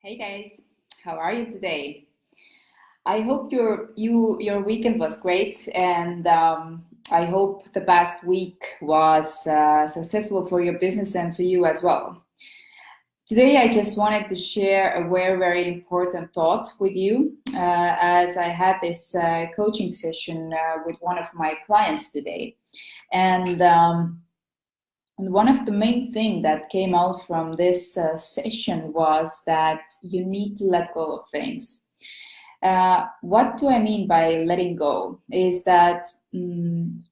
Hey guys, how are you today? I hope your weekend was great, and I hope the past week was successful for your business and for you as well. Today, I just wanted to share a very important thought with you, as I had this coaching session with one of my clients today, and. And one of the main things that came out from this session was that you need to let go of things. What do I mean by letting go? Is that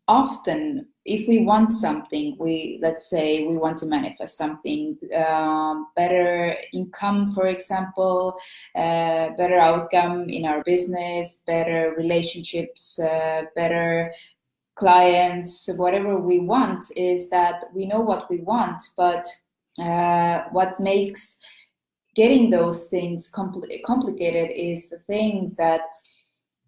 often, if we want something, let's say we want to manifest something, better income, for example, better outcome in our business, better relationships, better clients, whatever we want, is that we know what we want, but what makes getting those things complicated is the things that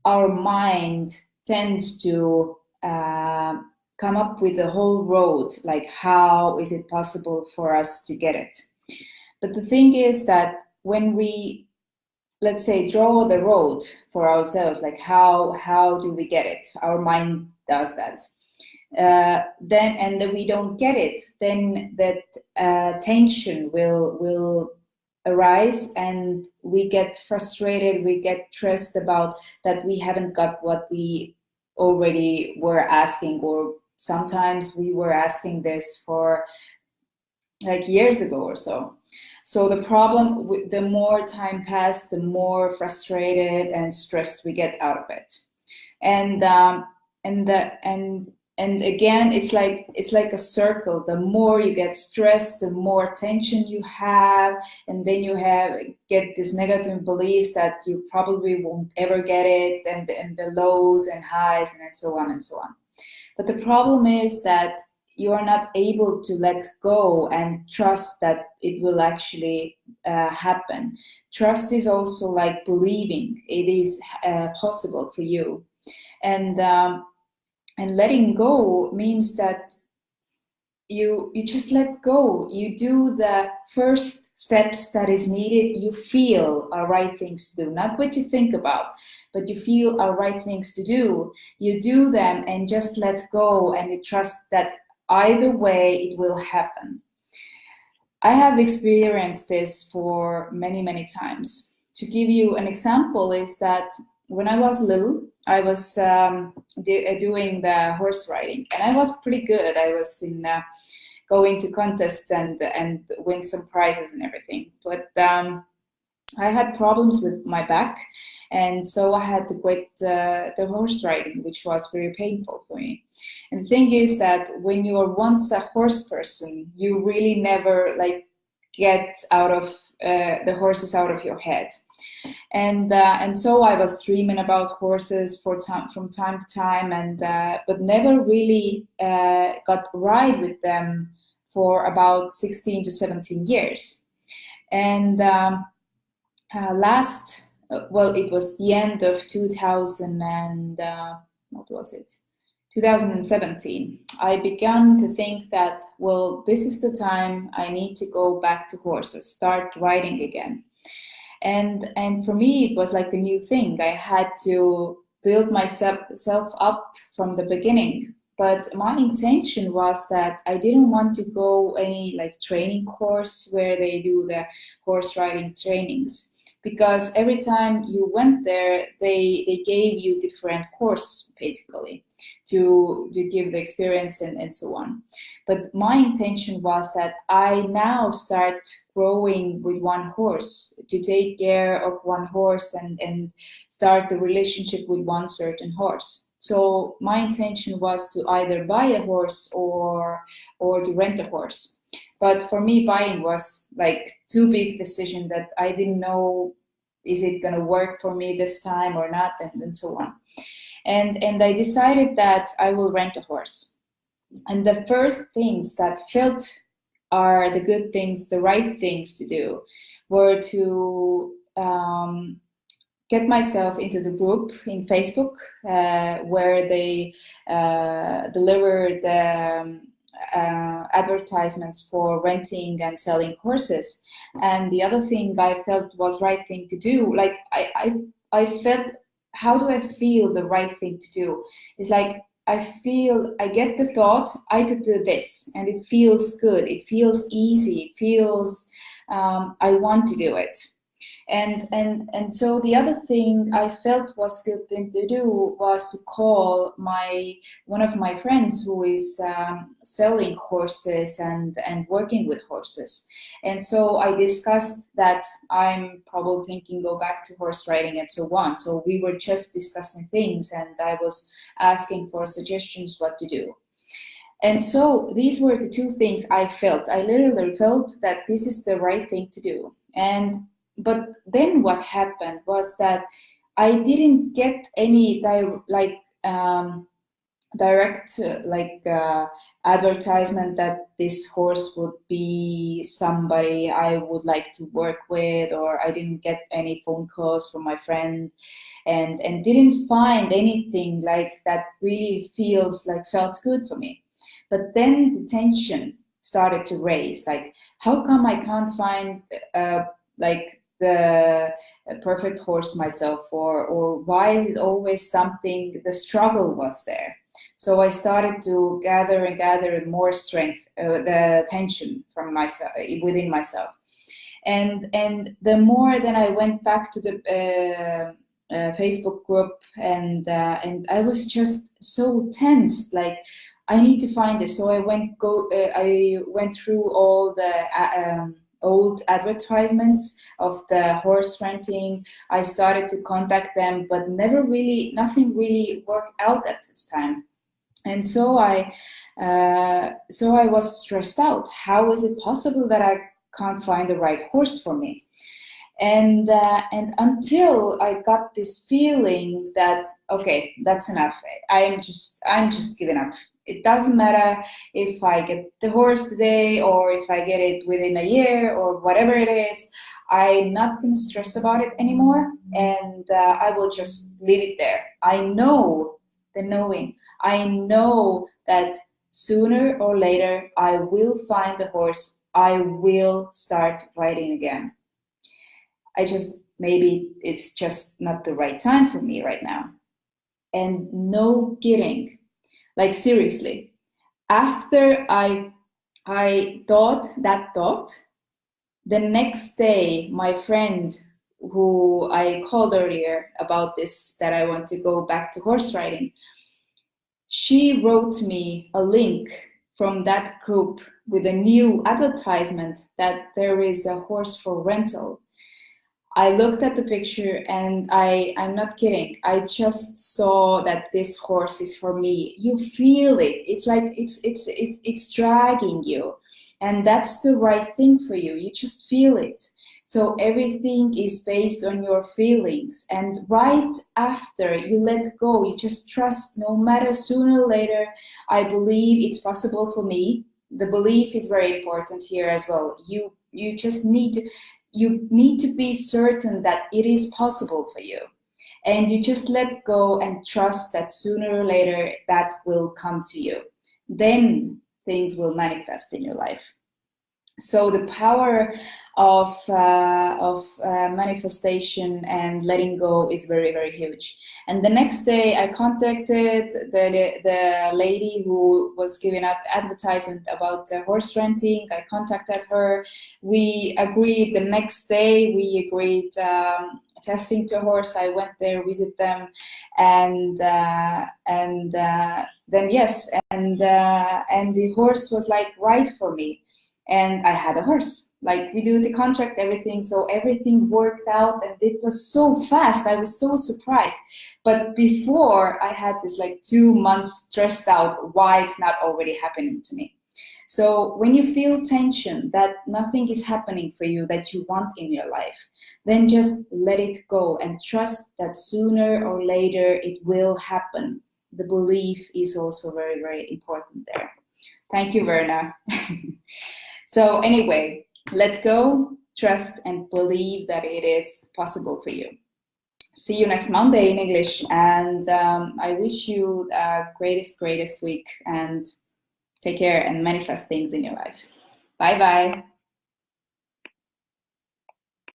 our mind tends to come up with the whole road, like how is it possible for us to get it. But the thing is that when we, let's say, draw the road for ourselves, like how do we get it, our mind does that, then we don't get it, then that tension will arise, and we get frustrated, we get stressed about that we haven't got what we already were asking, or sometimes we were asking this for like years ago or so. So the problem, the more time passed, the more frustrated and stressed we get out of it. And and again, it's like a circle. The more you get stressed, the more tension you have, and then you get these negative beliefs that you probably won't ever get it, and the lows and highs, and so on and so on. But the problem is that you are not able to let go and trust that it will actually happen. Trust is also like believing it is possible for you, and letting go means that you just let go. You do the first steps that is needed. You feel are right things to do, not what you think about, but you feel are right things to do. You do them and just let go, and you trust that either way it will happen. I have experienced this for many times. To give you an example is that when I was little, I was doing the horse riding, and I was pretty good. I was in going to contests and win some prizes and everything. But I had problems with my back, and so I had to quit the horse riding, which was very painful for me. And the thing is that when you are once a horse person, you really never like get out of the horses out of your head. And so I was dreaming about horses from time to time, and but never really got ride with them for about 16 to 17 years. And it was the end of 2000 and what was it? 2017. I began to think that, well, this is the time I need to go back to horses, start riding again. And for me, it was like a new thing. I had to build myself up from the beginning. But my intention was that I didn't want to go any like training course where they do the horse riding trainings, because every time you went there, they gave you different course basically to give the experience and so on. But my intention was that I now start growing with one horse, to take care of one horse and start the relationship with one certain horse. So my intention was to either buy a horse or to rent a horse. But for me, buying was like too big decision that I didn't know, is it going to work for me this time or not, and so on. And I decided that I will rent a horse. And the first things that felt are the good things, the right things to do, were to get myself into the group in Facebook where they deliver advertisements for renting and selling horses. And the other thing I felt was right thing to do, like I felt, how do I feel the right thing to do? It's like I get the thought I could do this, and it feels good, it feels easy, it feels I want to do it. And so the other thing I felt was good thing to do was to call one of my friends who is selling horses and working with horses. And so I discussed that I'm probably thinking go back to horse riding and so on. So we were just discussing things, and I was asking for suggestions what to do. And so these were the two things I felt. I literally felt that this is the right thing to do. But then what happened was that I didn't get any direct advertisement that this horse would be somebody I would like to work with, or I didn't get any phone calls from my friend, and didn't find anything like that really felt good for me. But then the tension started to raise, like, how come I can't find the perfect horse myself, or why is it always something, the struggle was there. So I started to gather more strength, the tension from myself, within myself. And the more that I went back to the Facebook group, and I was just so tense, like, I need to find this. So I went through all the old advertisements of the horse renting. I started to contact them, but nothing really worked out at this time. And so I was stressed out. How is it possible that I can't find the right horse for me? And until I got this feeling that, okay, that's enough. I'm just giving up. It doesn't matter if I get the horse today or if I get it within a year or whatever it is. I'm not going to stress about it anymore, and I will just leave it there. I know the knowing. I know that sooner or later I will find the horse. I will start riding again. Maybe it's just not the right time for me right now. And no kidding, like seriously, after I thought that thought, the next day, my friend who I called earlier about this, that I want to go back to horse riding, she wrote me a link from that group with a new advertisement that there is a horse for rental. I looked at the picture, and I'm not kidding. I just saw that this horse is for me. You feel it. It's like it's dragging you, and that's the right thing for you. You just feel it. So everything is based on your feelings, and right after you let go, you just trust. No matter, sooner or later, I believe it's possible for me. The belief is very important here as well. You just need to be certain that it is possible for you, and you just let go and trust that sooner or later that will come to you. Then things will manifest in your life. So the power of manifestation and letting go is very, very huge. And the next day I contacted the lady who was giving out advertisement about horse renting. I contacted her. We agreed the next day, testing to horse. I went there, visit them, and then yes, and the horse was like right for me. And I had a horse. Like, we do the contract, everything. So everything worked out, and it was so fast. I was so surprised. But before, I had this like 2 months stressed out why it's not already happening to me. So when you feel tension that nothing is happening for you that you want in your life, then just let it go and trust that sooner or later it will happen. The belief is also very, very important there. Thank you, Verna. So anyway, let go, trust, and believe that it is possible for you. See you next Monday in English, and I wish you the greatest week, and Take care and manifest things in your life. Bye bye.